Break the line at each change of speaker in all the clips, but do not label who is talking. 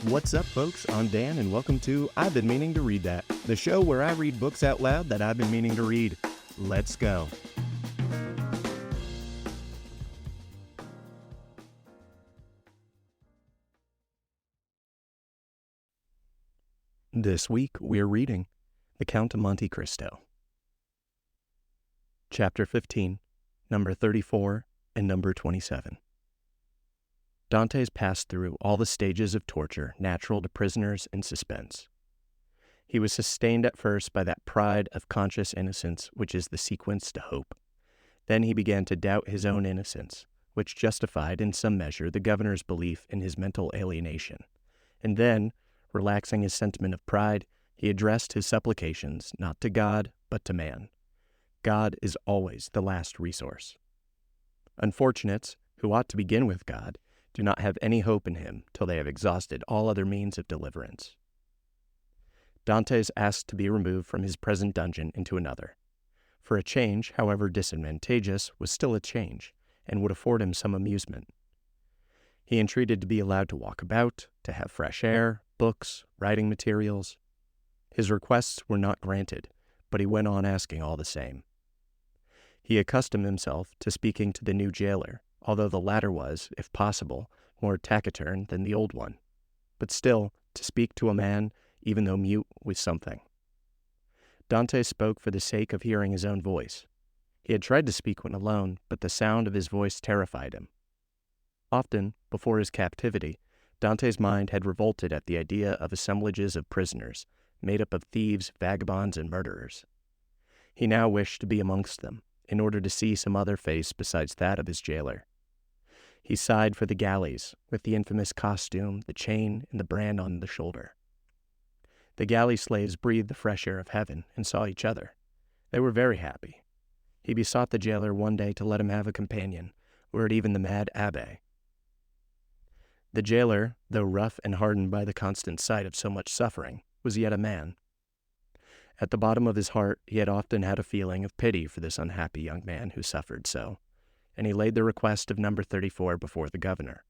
What's up, folks? I'm Dan, and welcome to I've Been Meaning to Read That, the show where I read books out loud that I've been meaning to read. Let's go. This week, we're reading The Count of Monte Cristo. Chapter 15, number 34, and number 27. Dante's passed through all the stages of torture natural to prisoners in suspense. He was sustained at first by that pride of conscious innocence which is the sequence to hope. Then he began to doubt his own innocence, which justified in some measure the governor's belief in his mental alienation. And then, relaxing his sentiment of pride, he addressed his supplications not to God, but to man. God is always the last resource. Unfortunates, who ought to begin with God, do not have any hope in him till they have exhausted all other means of deliverance. Dante's asked to be removed from his present dungeon into another. For a change, however disadvantageous, was still a change, and would afford him some amusement. He entreated to be allowed to walk about, to have fresh air, books, writing materials. His requests were not granted, but he went on asking all the same. He accustomed himself to speaking to the new jailer, although the latter was, if possible, more taciturn than the old one. But still, to speak to a man, even though mute, was something. Dante spoke for the sake of hearing his own voice. He had tried to speak when alone, but the sound of his voice terrified him. Often, before his captivity, Dante's mind had revolted at the idea of assemblages of prisoners, made up of thieves, vagabonds, and murderers. He now wished to be amongst them, in order to see some other face besides that of his jailer. He sighed for the galleys, with the infamous costume, the chain, and the brand on the shoulder. The galley slaves breathed the fresh air of heaven and saw each other. They were very happy. He besought the jailer one day to let him have a companion, were it even the mad abbé. The jailer, though rough and hardened by the constant sight of so much suffering, was yet a man. At the bottom of his heart, he had often had a feeling of pity for this unhappy young man who suffered so, and he laid the request of number 34 before the governor.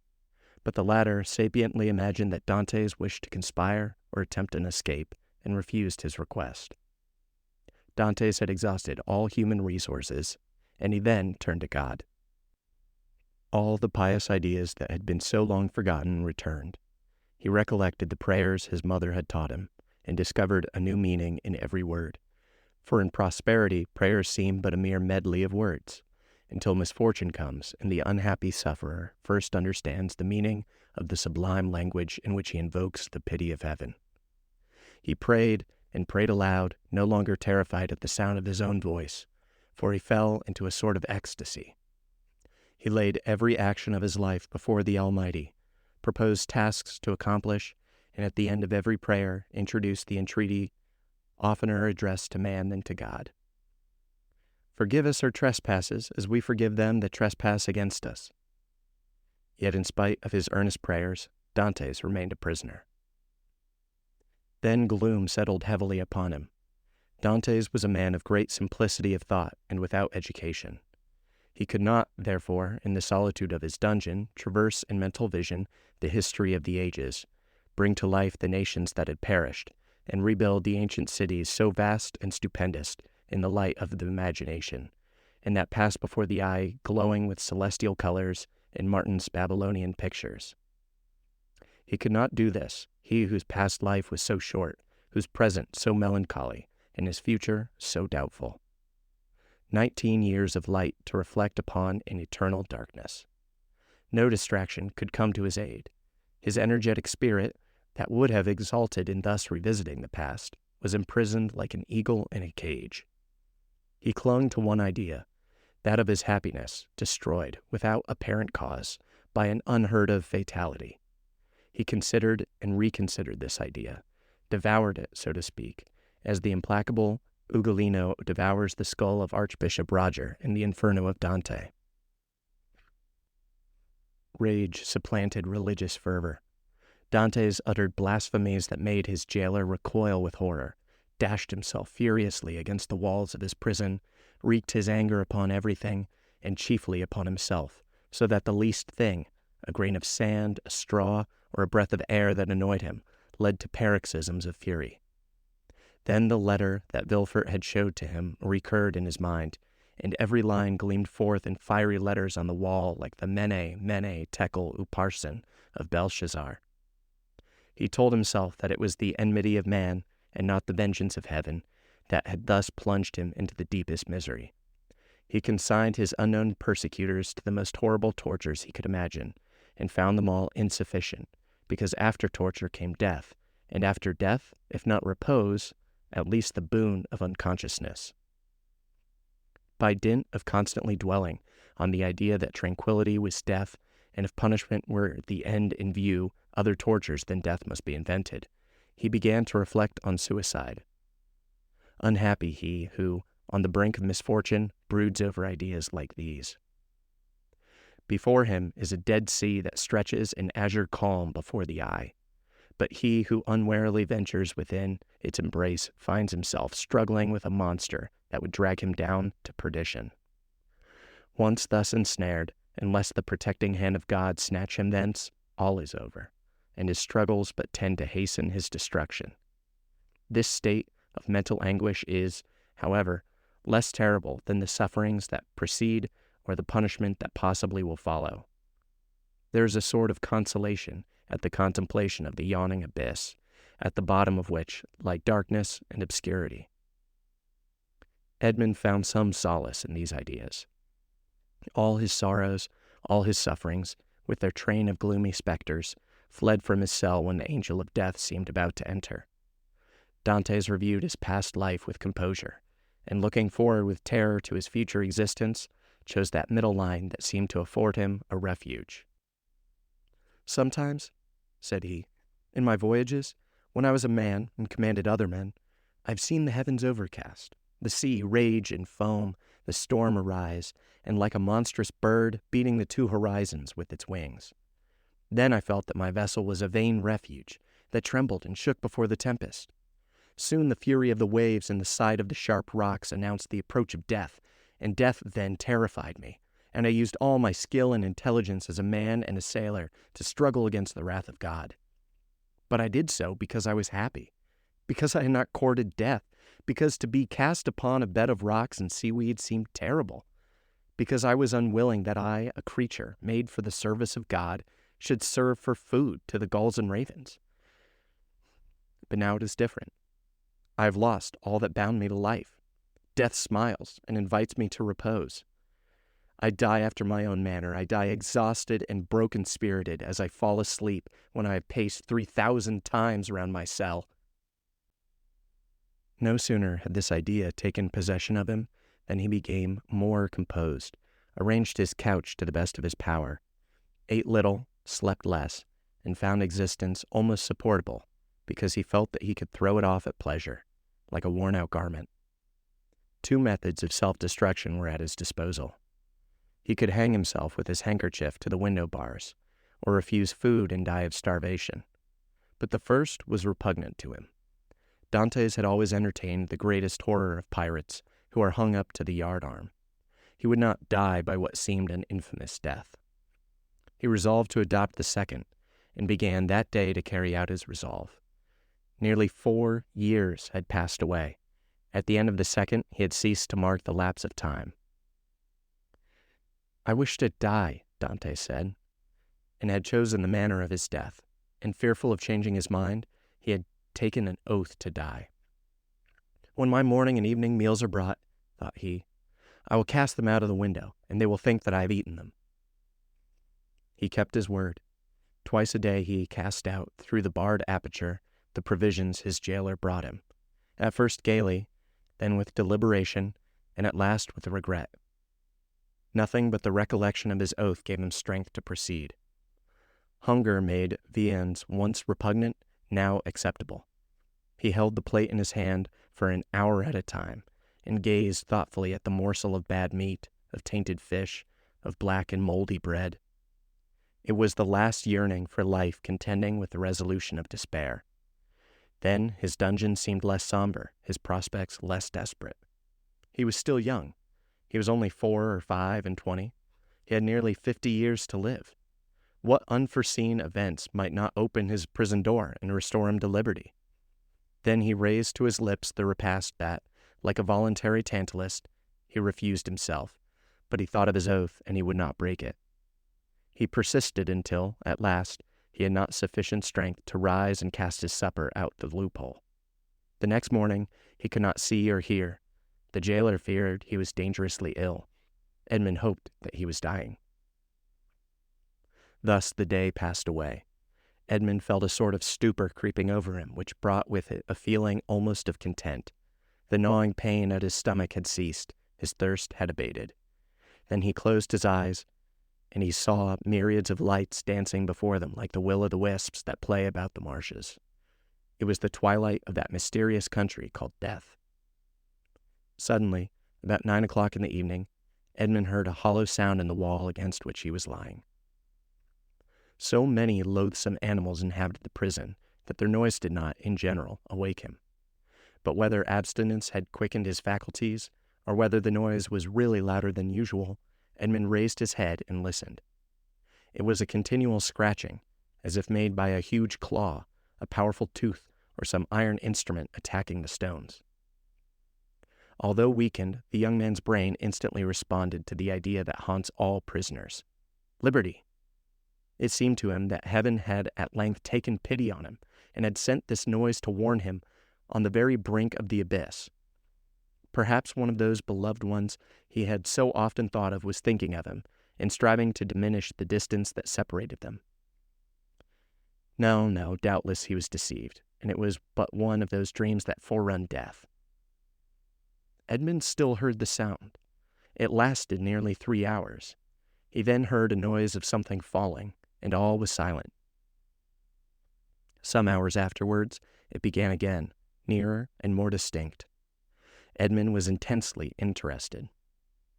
But the latter sapiently imagined that Dante's wished to conspire or attempt an escape, and refused his request. Dante's had exhausted all human resources, and he then turned to God. All the pious ideas that had been so long forgotten returned. He recollected the prayers his mother had taught him, and discovered a new meaning in every word. For in prosperity, prayers seem but a mere medley of words, until misfortune comes and the unhappy sufferer first understands the meaning of the sublime language in which he invokes the pity of heaven. He prayed, and prayed aloud, no longer terrified at the sound of his own voice, for he fell into a sort of ecstasy. He laid every action of his life before the Almighty, proposed tasks to accomplish, and at the end of every prayer introduced the entreaty oftener addressed to man than to God. Forgive us our trespasses, as we forgive them that trespass against us. Yet in spite of his earnest prayers, Dante's remained a prisoner. Then gloom settled heavily upon him. Dante's was a man of great simplicity of thought and without education. He could not, therefore, in the solitude of his dungeon, traverse in mental vision the history of the ages, bring to life the nations that had perished, and rebuild the ancient cities so vast and stupendous in the light of the imagination, and that passed before the eye glowing with celestial colors in Martin's Babylonian pictures. He could not do this, he whose past life was so short, whose present so melancholy, and his future so doubtful. 19 years of light to reflect upon in eternal darkness. No distraction could come to his aid. His energetic spirit, that would have exalted in thus revisiting the past, was imprisoned like an eagle in a cage. He clung to one idea, that of his happiness, destroyed, without apparent cause, by an unheard-of fatality. He considered and reconsidered this idea, devoured it, so to speak, as the implacable Ugolino devours the skull of Archbishop Roger in the Inferno of Dante. Rage supplanted religious fervor. Dante's uttered blasphemies that made his jailer recoil with horror, dashed himself furiously against the walls of his prison, wreaked his anger upon everything, and chiefly upon himself, so that the least thing, a grain of sand, a straw, or a breath of air that annoyed him led to paroxysms of fury. Then the letter that Vilfert had showed to him recurred in his mind, and every line gleamed forth in fiery letters on the wall like the Mene, Mene, Tekel, Upharsin of Belshazzar. He told himself that it was the enmity of man, and not the vengeance of heaven, that had thus plunged him into the deepest misery. He consigned his unknown persecutors to the most horrible tortures he could imagine, and found them all insufficient, because after torture came death, and after death, if not repose, at least the boon of unconsciousness. By dint of constantly dwelling on the idea that tranquility was death, and if punishment were the end in view, other tortures than death must be invented, he began to reflect on suicide. Unhappy he who, on the brink of misfortune, broods over ideas like these. Before him is a dead sea that stretches in azure calm before the eye, but he who unwarily ventures within its embrace finds himself struggling with a monster that would drag him down to perdition. Once thus ensnared, unless the protecting hand of God snatch him thence, all is over, and his struggles but tend to hasten his destruction. This state of mental anguish is, however, less terrible than the sufferings that precede or the punishment that possibly will follow. There is a sort of consolation at the contemplation of the yawning abyss, at the bottom of which lie darkness and obscurity. Edmund found some solace in these ideas. All his sorrows, all his sufferings, with their train of gloomy specters, fled from his cell when the angel of death seemed about to enter. Dantes reviewed his past life with composure, and looking forward with terror to his future existence, chose that middle line that seemed to afford him a refuge. "Sometimes," said he, "in my voyages, when I was a man and commanded other men, I've seen the heavens overcast, the sea rage and foam, the storm arise, and like a monstrous bird beating the two horizons with its wings. Then I felt that my vessel was a vain refuge, that trembled and shook before the tempest. Soon the fury of the waves and the side of the sharp rocks announced the approach of death, and death then terrified me, and I used all my skill and intelligence as a man and a sailor to struggle against the wrath of God. But I did so because I was happy, because I had not courted death, because to be cast upon a bed of rocks and seaweed seemed terrible, because I was unwilling that I, a creature made for the service of God, should serve for food to the gulls and ravens. But now it is different. I have lost all that bound me to life. Death smiles and invites me to repose. I die after my own manner. I die exhausted and broken-spirited as I fall asleep when I have paced 3,000 times around my cell." No sooner had this idea taken possession of him than he became more composed, arranged his couch to the best of his power, ate little, slept less, and found existence almost supportable because he felt that he could throw it off at pleasure, like a worn-out garment. Two methods of self-destruction were at his disposal. He could hang himself with his handkerchief to the window bars, or refuse food and die of starvation. But the first was repugnant to him. Dantes had always entertained the greatest horror of pirates who are hung up to the yardarm. He would not die by what seemed an infamous death. He resolved to adopt the second, and began that day to carry out his resolve. Nearly 4 years had passed away. At the end of the second, he had ceased to mark the lapse of time. "I wish to die," Dante said, and had chosen the manner of his death, and fearful of changing his mind, he had taken an oath to die. "When my morning and evening meals are brought," thought he, "I will cast them out of the window, and they will think that I have eaten them." He kept his word. Twice a day he cast out, through the barred aperture, the provisions his jailer brought him, at first gaily, then with deliberation, and at last with regret. Nothing but the recollection of his oath gave him strength to proceed. Hunger made viands once repugnant, now acceptable. He held the plate in his hand for an hour at a time, and gazed thoughtfully at the morsel of bad meat, of tainted fish, of black and moldy bread. It was the last yearning for life contending with the resolution of despair. Then his dungeon seemed less somber, his prospects less desperate. He was still young. He was only 4 or 5 and 20. He had nearly 50 years to live. What unforeseen events might not open his prison door and restore him to liberty? Then he raised to his lips the repast that, like a voluntary Tantalist, he refused himself, but he thought of his oath, and he would not break it. He persisted until, at last, he had not sufficient strength to rise and cast his supper out the loophole. The next morning he could not see or hear. The jailer feared he was dangerously ill. Edmund hoped that he was dying. Thus the day passed away. Edmund felt a sort of stupor creeping over him, which brought with it a feeling almost of content. The gnawing pain at his stomach had ceased, his thirst had abated. Then he closed his eyes, and he saw myriads of lights dancing before them like the will-o'-the-wisps that play about the marshes. It was the twilight of that mysterious country called death. Suddenly, about 9 o'clock in the evening, Edmund heard a hollow sound in the wall against which he was lying. So many loathsome animals inhabited the prison that their noise did not, in general, awake him. But whether abstinence had quickened his faculties, or whether the noise was really louder than usual, Edmund raised his head and listened. It was a continual scratching, as if made by a huge claw, a powerful tooth, or some iron instrument attacking the stones. Although weakened, the young man's brain instantly responded to the idea that haunts all prisoners: liberty. It seemed to him that heaven had at length taken pity on him, and had sent this noise to warn him on the very brink of the abyss. Perhaps one of those beloved ones he had so often thought of was thinking of him, and striving to diminish the distance that separated them. No, doubtless he was deceived, and it was but one of those dreams that forerun death. Edmund still heard the sound. It lasted nearly 3 hours. He then heard a noise of something falling, and all was silent. Some hours afterwards, it began again, nearer and more distinct. Edmund was intensely interested.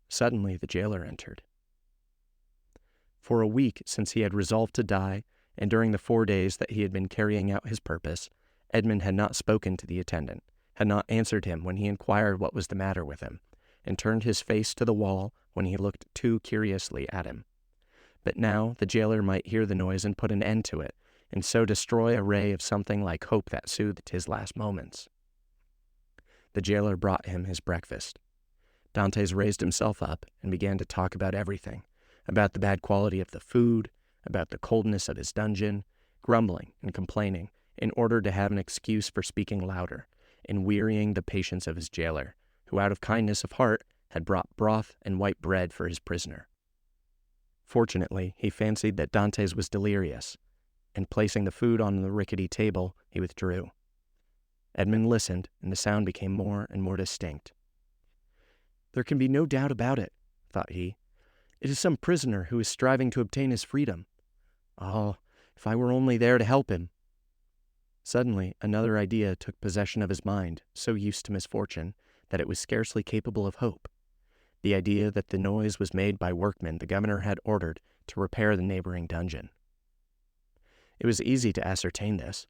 Suddenly the jailer entered. For a week since he had resolved to die, and during the 4 days that he had been carrying out his purpose, Edmund had not spoken to the attendant, had not answered him when he inquired what was the matter with him, and turned his face to the wall when he looked too curiously at him. But now the jailer might hear the noise and put an end to it, and so destroy a ray of something like hope that soothed his last moments. The jailer brought him his breakfast. Dantes raised himself up and began to talk about everything, about the bad quality of the food, about the coldness of his dungeon, grumbling and complaining in order to have an excuse for speaking louder, and wearying the patience of his jailer, who out of kindness of heart had brought broth and white bread for his prisoner. Fortunately, he fancied that Dantes was delirious, and placing the food on the rickety table, he withdrew. Edmund listened, and the sound became more and more distinct. "There can be no doubt about it," thought he. "It is some prisoner who is striving to obtain his freedom. Oh, if I were only there to help him!" Suddenly, another idea took possession of his mind, so used to misfortune that it was scarcely capable of hope. The idea that the noise was made by workmen the governor had ordered to repair the neighboring dungeon. It was easy to ascertain this,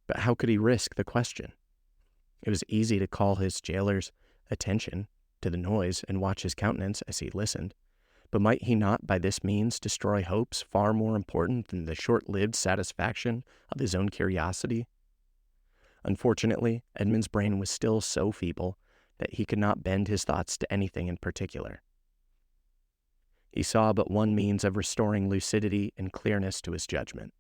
but how could he risk the question? It was easy to call his jailer's attention to the noise and watch his countenance as he listened, but might he not by this means destroy hopes far more important than the short-lived satisfaction of his own curiosity? Unfortunately, Edmund's brain was still so feeble that he could not bend his thoughts to anything in particular. He saw but one means of restoring lucidity and clearness to his judgment.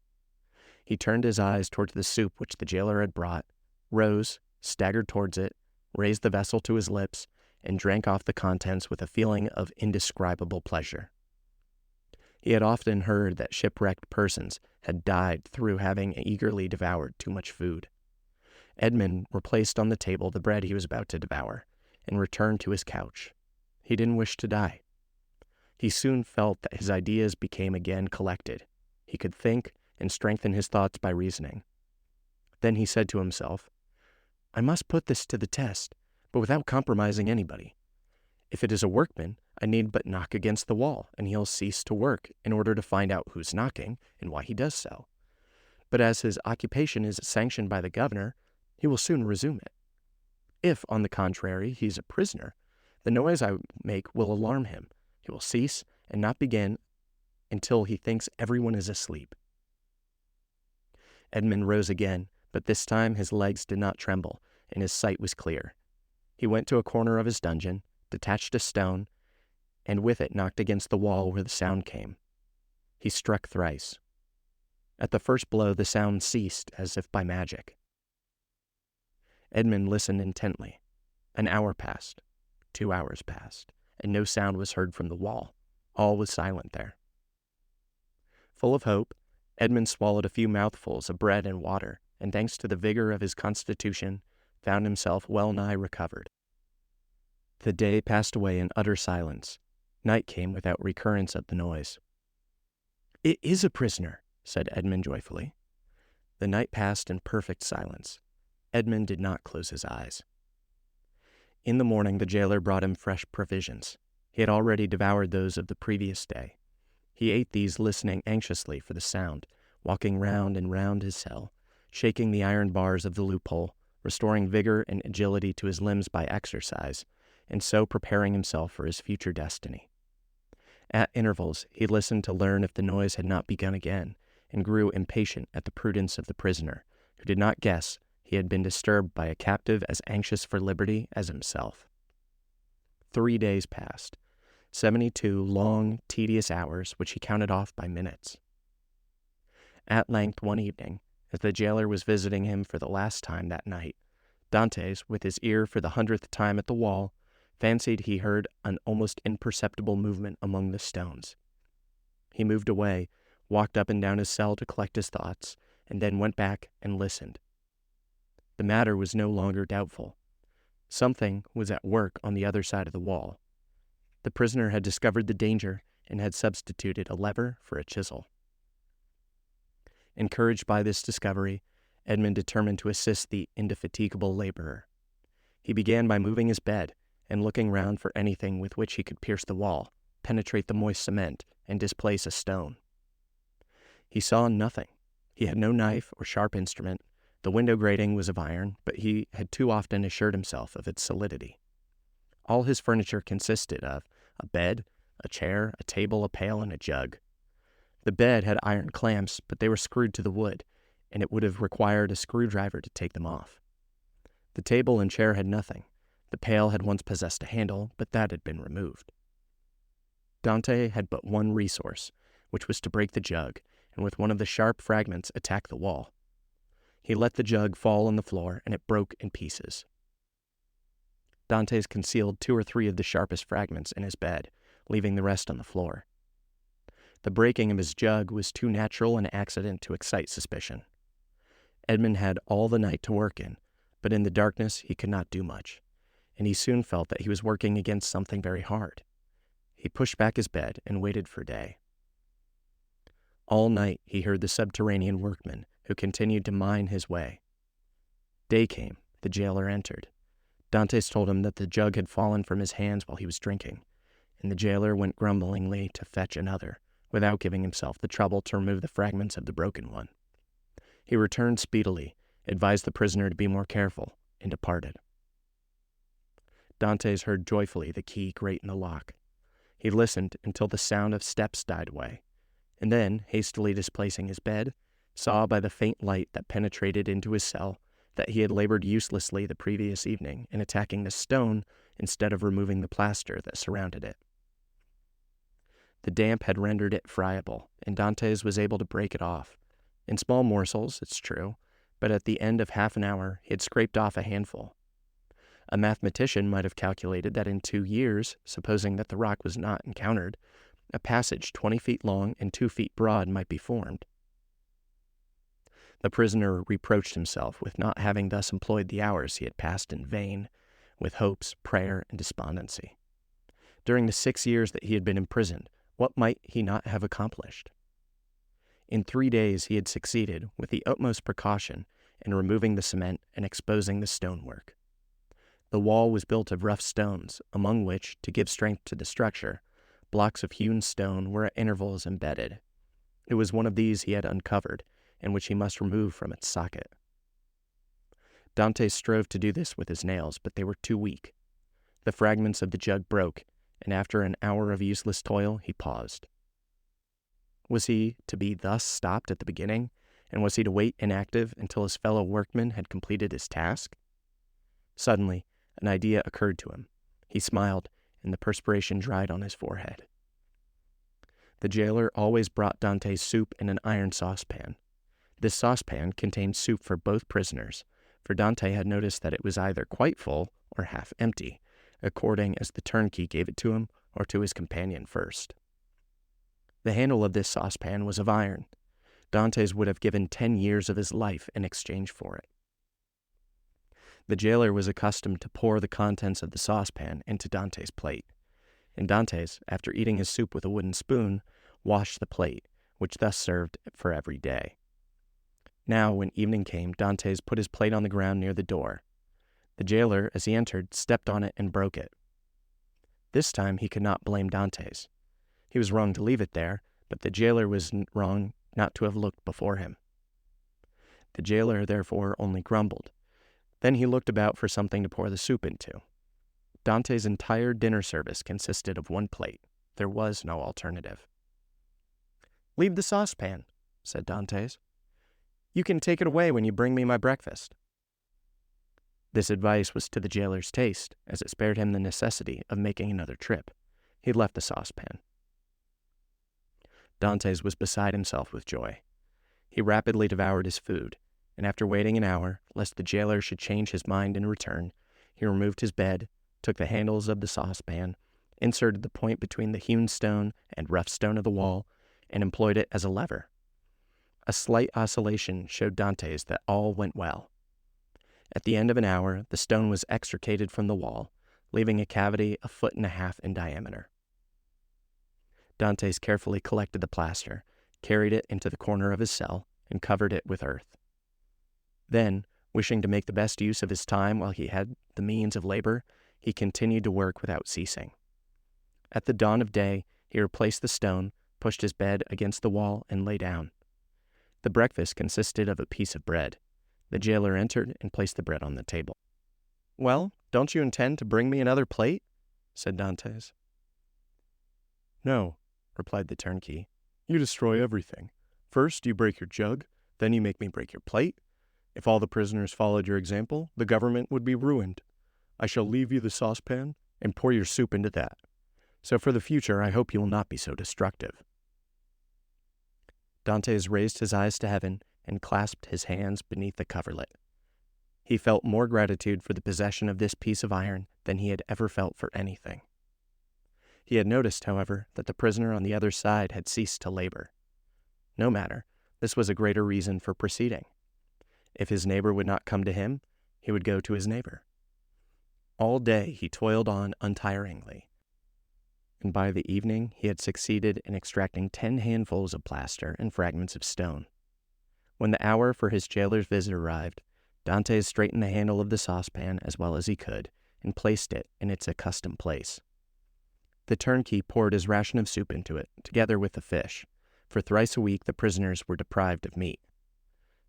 He turned his eyes towards the soup which the jailer had brought, rose, staggered towards it, raised the vessel to his lips, and drank off the contents with a feeling of indescribable pleasure. He had often heard that shipwrecked persons had died through having eagerly devoured too much food. Edmund replaced on the table the bread he was about to devour, and returned to his couch. He didn't wish to die. He soon felt that his ideas became again collected. He could think and strengthen his thoughts by reasoning. Then he said to himself, "I must put this to the test, but without compromising anybody. If it is a workman, I need but knock against the wall, and he'll cease to work in order to find out who's knocking and why he does so. But as his occupation is sanctioned by the governor, he will soon resume it. If, on the contrary, he is a prisoner, the noise I make will alarm him. He will cease and not begin until he thinks everyone is asleep." Edmund rose again, but this time his legs did not tremble, and his sight was clear. He went to a corner of his dungeon, detached a stone, and with it knocked against the wall where the sound came. He struck thrice. At the first blow the sound ceased as if by magic. Edmund listened intently. An hour passed. 2 hours passed, and no sound was heard from the wall. All was silent there. Full of hope, Edmund swallowed a few mouthfuls of bread and water, and thanks to the vigor of his constitution, found himself well nigh recovered. The day passed away in utter silence. Night came without recurrence of the noise. "It is a prisoner," said Edmund joyfully. The night passed in perfect silence. Edmund did not close his eyes. In the morning the jailer brought him fresh provisions. He had already devoured those of the previous day. He ate these listening anxiously for the sound, walking round and round his cell, shaking the iron bars of the loophole, restoring vigor and agility to his limbs by exercise, and so preparing himself for his future destiny. At intervals he listened to learn if the noise had not begun again, and grew impatient at the prudence of the prisoner, who did not guess he had been disturbed by a captive as anxious for liberty as himself. 3 days passed, 72 long, tedious hours, which he counted off by minutes. At length, one evening, as the jailer was visiting him for the last time that night, Dantes, with his ear for the 100th time at the wall, fancied he heard an almost imperceptible movement among the stones. He moved away, walked up and down his cell to collect his thoughts, and then went back and listened. The matter was no longer doubtful. Something was at work on the other side of the wall. The prisoner had discovered the danger and had substituted a lever for a chisel. Encouraged by this discovery, Edmund determined to assist the indefatigable laborer. He began by moving his bed and looking round for anything with which he could pierce the wall, penetrate the moist cement, and displace a stone. He saw nothing. He had no knife or sharp instrument. The window grating was of iron, but he had too often assured himself of its solidity. All his furniture consisted of a bed, a chair, a table, a pail, and a jug. The bed had iron clamps, but they were screwed to the wood, and it would have required a screwdriver to take them off. The table and chair had nothing. The pail had once possessed a handle, but that had been removed. Dante had but one resource, which was to break the jug, and with one of the sharp fragments attack the wall. He let the jug fall on the floor, and it broke in pieces. Dantes concealed 2 or 3 of the sharpest fragments in his bed, leaving the rest on the floor. The breaking of his jug was too natural an accident to excite suspicion. Edmund had all the night to work in, but in the darkness he could not do much, and he soon felt that he was working against something very hard. He pushed back his bed and waited for day. All night he heard the subterranean workmen, who continued to mine his way. Day came. The jailer entered. Dantes told him that the jug had fallen from his hands while he was drinking, and the jailer went grumblingly to fetch another, without giving himself the trouble to remove the fragments of the broken one. He returned speedily, advised the prisoner to be more careful, and departed. Dantes heard joyfully the key grate in the lock. He listened until the sound of steps died away, and then, hastily displacing his bed, saw by the faint light that penetrated into his cell that he had labored uselessly the previous evening in attacking the stone instead of removing the plaster that surrounded it. The damp had rendered it friable, and Dantes was able to break it off. In small morsels, it's true, but at the end of half an hour he had scraped off a handful. A mathematician might have calculated that in 2 years, supposing that the rock was not encountered, a passage 20 feet long and 2 feet broad might be formed. The prisoner reproached himself with not having thus employed the hours he had passed in vain, with hopes, prayer, and despondency. During the 6 years that he had been imprisoned, what might he not have accomplished? In 3 days he had succeeded, with the utmost precaution, in removing the cement and exposing the stonework. The wall was built of rough stones, among which, to give strength to the structure, blocks of hewn stone were at intervals embedded. It was one of these he had uncovered, and which he must remove from its socket. Dante strove to do this with his nails, but they were too weak. The fragments of the jug broke, and after an hour of useless toil he paused. Was he to be thus stopped at the beginning, and was he to wait inactive until his fellow workman had completed his task? Suddenly, an idea occurred to him. He smiled, and the perspiration dried on his forehead. The jailer always brought Dante's soup in an iron saucepan. This saucepan contained soup for both prisoners, for Dante had noticed that it was either quite full or half empty, according as the turnkey gave it to him or to his companion first. The handle of this saucepan was of iron. Dante's would have given 10 years of his life in exchange for it. The jailer was accustomed to pour the contents of the saucepan into Dante's plate, and Dante's, after eating his soup with a wooden spoon, washed the plate, which thus served for every day. Now, when evening came, Dante's put his plate on the ground near the door. The jailer, as he entered, stepped on it and broke it. This time he could not blame Dante's. He was wrong to leave it there, but the jailer was wrong not to have looked before him. The jailer, therefore, only grumbled. Then he looked about for something to pour the soup into. Dante's entire dinner service consisted of one plate. There was no alternative. "Leave the saucepan," said Dante's. "You can take it away when you bring me my breakfast." This advice was to the jailer's taste, as it spared him the necessity of making another trip. He left the saucepan. Dante's was beside himself with joy. He rapidly devoured his food, and after waiting an hour, lest the jailer should change his mind and return, he removed his bed, took the handles of the saucepan, inserted the point between the hewn stone and rough stone of the wall, and employed it as a lever. A slight oscillation showed Dante's that all went well. At the end of an hour, the stone was extricated from the wall, leaving a cavity 1.5 feet in diameter. Dante's carefully collected the plaster, carried it into the corner of his cell, and covered it with earth. Then, wishing to make the best use of his time while he had the means of labor, he continued to work without ceasing. At the dawn of day, he replaced the stone, pushed his bed against the wall, and lay down. The breakfast consisted of a piece of bread. The jailer entered and placed the bread on the table. "Well, don't you intend to bring me another plate?" said Dante's. "No," replied the turnkey. "You destroy everything. First you break your jug, then you make me break your plate. If all the prisoners followed your example, the government would be ruined. I shall leave you the saucepan and pour your soup into that. So for the future I hope you will not be so destructive." Dante's raised his eyes to heaven and clasped his hands beneath the coverlet. He felt more gratitude for the possession of this piece of iron than he had ever felt for anything. He had noticed, however, that the prisoner on the other side had ceased to labor. No matter, this was a greater reason for proceeding. If his neighbor would not come to him, he would go to his neighbor. All day he toiled on untiringly, and by the evening he had succeeded in extracting 10 handfuls of plaster and fragments of stone. When the hour for his jailer's visit arrived, Dantes straightened the handle of the saucepan as well as he could, and placed it in its accustomed place. The turnkey poured his ration of soup into it, together with the fish, for thrice a week the prisoners were deprived of meat.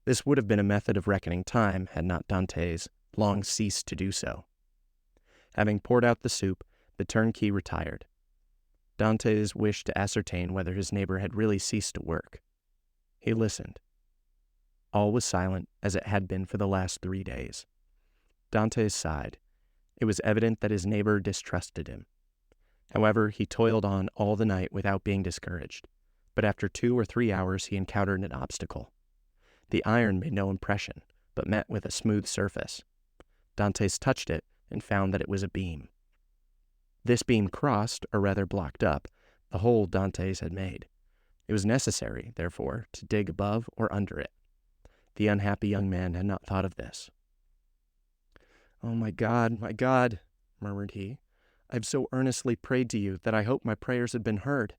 This would have been a method of reckoning time had not Dantes long ceased to do so. Having poured out the soup, the turnkey retired. Dantes wished to ascertain whether his neighbor had really ceased to work. He listened. All was silent, as it had been for the last 3 days. Dantes sighed. It was evident that his neighbor distrusted him. However, he toiled on all the night without being discouraged, but after 2 or 3 hours he encountered an obstacle. The iron made no impression, but met with a smooth surface. Dantes touched it and found that it was a beam. This beam crossed, or rather blocked up, the hole Dantes had made. It was necessary, therefore, to dig above or under it. The unhappy young man had not thought of this. "Oh, my God, murmured he. "I have so earnestly prayed to you that I hope my prayers have been heard.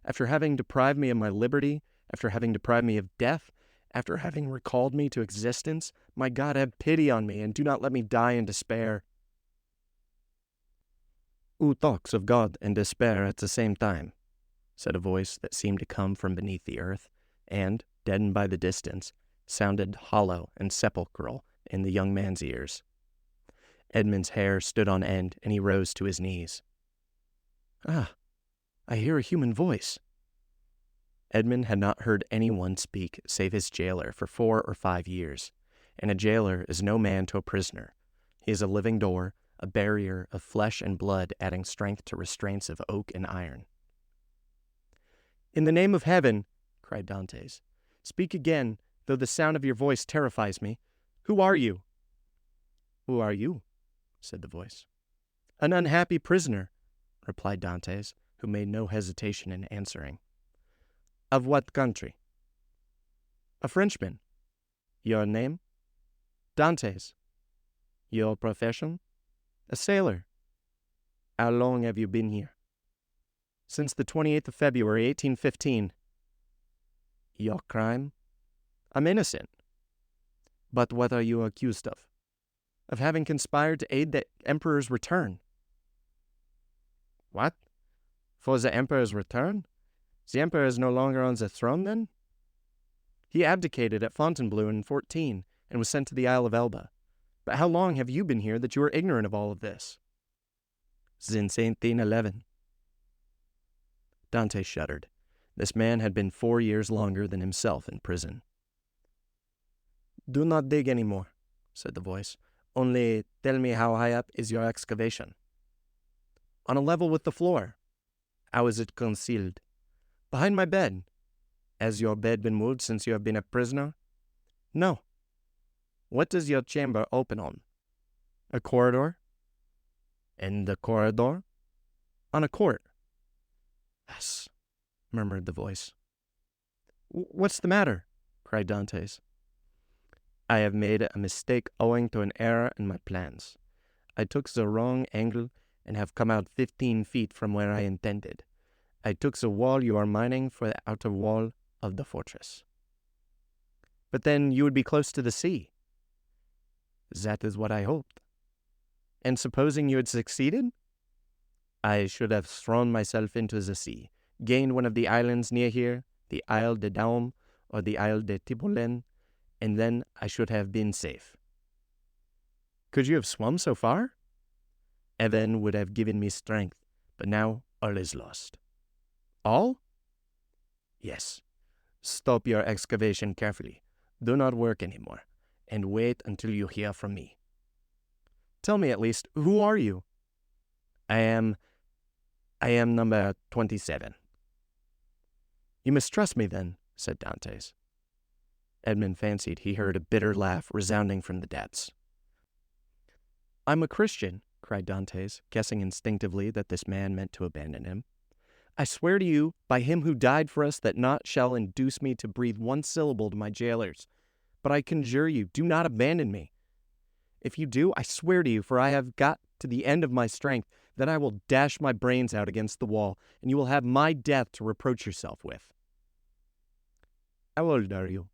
After having deprived me of my liberty, after having deprived me of death, after having recalled me to existence, my God, have pity on me, and do not let me die in despair." "Who talks of God and despair at the same time?" said a voice that seemed to come from beneath the earth, and, deadened by the distance, sounded hollow and sepulchral in the young man's ears. Edmund's hair stood on end, and he rose to his knees. "Ah, I hear a human voice." Edmund had not heard anyone speak save his jailer for 4 or 5 years, and a jailer is no man to a prisoner. He is a living door, a barrier of flesh and blood, adding strength to restraints of oak and iron. "In the name of heaven," cried Dantes, "speak again, though the sound of your voice terrifies me. Who are you?" "Who are you?" said the voice. "An unhappy prisoner," replied Dantes, who made no hesitation in answering. "Of what country?" "A Frenchman." "Your name?" "Dantes." "Your profession?" "A sailor." "How long have you been here?" "Since the 28th of February, 1815. "Your crime?" "I'm innocent." "But what are you accused of?" "Of having conspired to aid the Emperor's return." "What? For the Emperor's return? The Emperor is no longer on the throne, then?" "He abdicated at Fontainebleau in 14 and was sent to the Isle of Elba. But how long have you been here that you are ignorant of all of this?" "Since 1811. Dante shuddered. This man had been 4 years longer than himself in prison. "Do not dig any more," said the voice. "Only tell me, how high up is your excavation?" "On a level with the floor." "How is it concealed?" "Behind my bed." "Has your bed been moved since you have been a prisoner?" "No." "What does your chamber open on?" "A corridor." "And the corridor?" "On a court." "Yes," murmured the voice. "What's the matter?" cried Dantes. "I have made a mistake owing to an error in my plans. I took the wrong angle and have come out 15 feet from where I intended. I took the wall you are mining for the outer wall of the fortress." "But then you would be close to the sea." "That is what I hoped." "And supposing you had succeeded?" "I should have thrown myself into the sea, gained one of the islands near here, the Isle de Daume or the Isle de Tipolen, and then I should have been safe." "Could you have swum so far?" "Heaven would have given me strength, but now all is lost." "All?" "Yes. Stop your excavation carefully. Do not work any more, and wait until you hear from me." "Tell me at least, who are you?" I am number 27. "You mistrust me, then," said Dantes. Edmund fancied he heard a bitter laugh resounding from the depths. "I'm a Christian," cried Dantes, guessing instinctively that this man meant to abandon him. "I swear to you, by him who died for us, that naught shall induce me to breathe one syllable to my jailers. But I conjure you, do not abandon me. If you do, I swear to you, for I have got to the end of my strength, that I will dash my brains out against the wall, and you will have my death to reproach yourself with." "How old are you?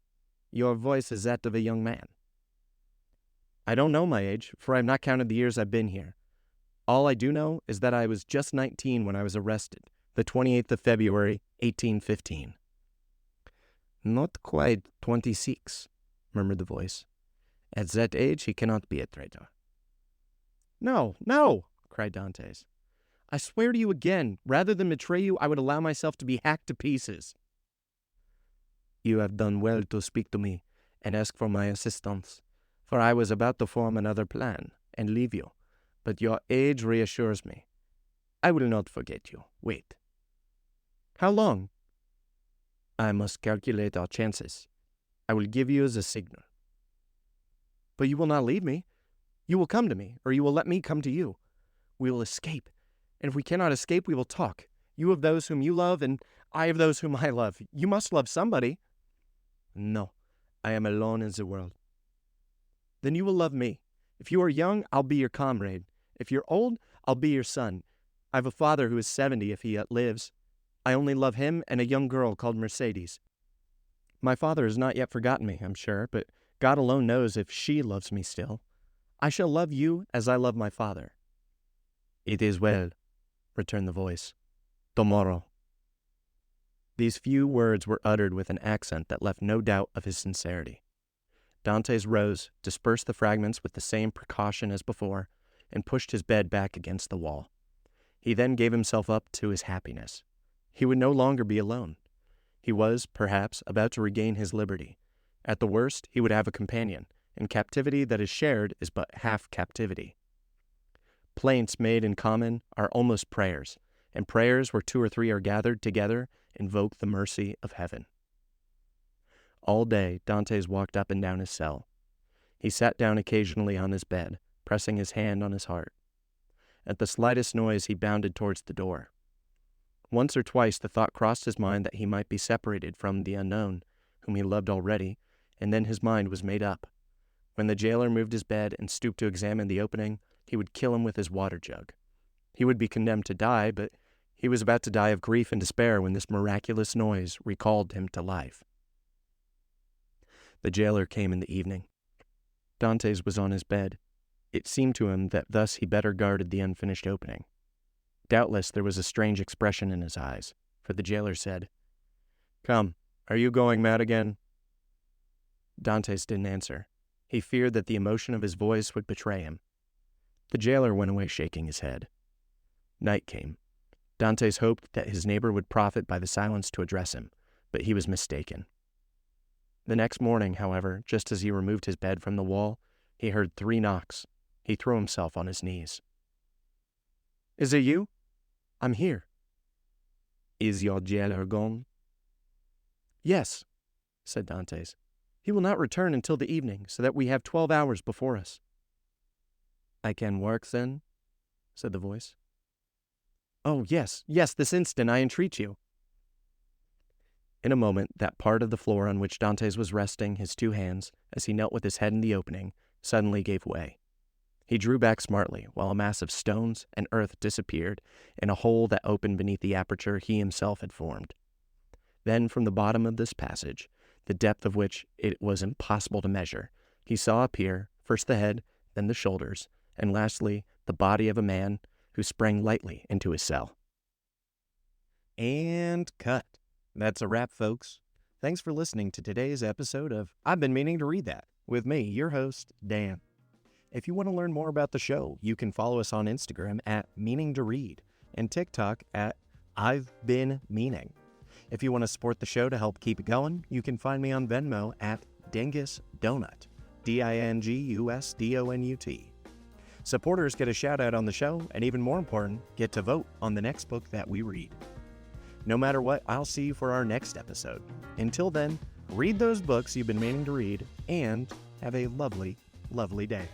Your voice is that of a young man." "I don't know my age, for I have not counted the years I've been here. All I do know is that I was just 19 when I was arrested, the 28th of February, 1815. "Not quite 26, murmured the voice. "At that age he cannot be a traitor." "No, no," cried Dantes. "I swear to you again, rather than betray you, I would allow myself to be hacked to pieces." "You have done well to speak to me and ask for my assistance, for I was about to form another plan and leave you, but your age reassures me. I will not forget you. Wait." "How long?" "I must calculate our chances. I will give you the signal." "But you will not leave me. You will come to me, or you will let me come to you. We will escape, and if we cannot escape, we will talk. You of those whom you love, and I of those whom I love. You must love somebody." "No, I am alone in the world." "Then you will love me. If you are young, I'll be your comrade. If you're old, I'll be your son. I have a father who is 70 if he yet lives. I only love him and a young girl called Mercedes. My father has not yet forgotten me, I'm sure, but God alone knows if she loves me still. I shall love you as I love my father." "It is well," returned the voice. "Tomorrow." These few words were uttered with an accent that left no doubt of his sincerity. Dantes rose, dispersed the fragments with the same precaution as before, and pushed his bed back against the wall. He then gave himself up to his happiness. He would no longer be alone. He was, perhaps, about to regain his liberty. At the worst, he would have a companion, and captivity that is shared is but half captivity. Plaints made in common are almost prayers, and prayers where 2 or 3 are gathered together invoke the mercy of heaven. All day, Dantes walked up and down his cell. He sat down occasionally on his bed, pressing his hand on his heart. At the slightest noise, he bounded towards the door. Once or twice the thought crossed his mind that he might be separated from the unknown, whom he loved already, and then his mind was made up. When the jailer moved his bed and stooped to examine the opening, he would kill him with his water jug. He would be condemned to die, but he was about to die of grief and despair when this miraculous noise recalled him to life. The jailer came in the evening. Dantes was on his bed. It seemed to him that thus he better guarded the unfinished opening. Doubtless there was a strange expression in his eyes, for the jailer said, "Come, are you going mad again?" Dantes didn't answer. He feared that the emotion of his voice would betray him. The jailer went away shaking his head. Night came. Dantes hoped that his neighbor would profit by the silence to address him, but he was mistaken. The next morning, however, just as he removed his bed from the wall, he heard 3 knocks. He threw himself on his knees. "Is it you?" "I'm here." "Is your jailer gone?" "Yes," said Dantes. "He will not return until the evening, so that we have 12 hours before us." "I can work then?" said the voice. "Oh, yes, this instant, I entreat you." In a moment, that part of the floor on which Dantes was resting his 2 hands, as he knelt with his head in the opening, suddenly gave way. He drew back smartly, while a mass of stones and earth disappeared in a hole that opened beneath the aperture he himself had formed. Then, from the bottom of this passage, the depth of which it was impossible to measure, he saw appear, first the head, then the shoulders, and lastly, the body of a man who sprang lightly into his cell. And cut. That's a wrap, folks. Thanks for listening to today's episode of I've Been Meaning to Read That, with me, your host, Dan. If you want to learn more about the show, you can follow us on Instagram at Meaning to Read and TikTok at I've Been Meaning. If you want to support the show to help keep it going, you can find me on Venmo at Dingus Donut, DINGUSDONUT. Supporters get a shout out on the show, and even more important, get to vote on the next book that we read. No matter what, I'll see you for our next episode. Until then, read those books you've been meaning to read, and have a lovely, lovely day.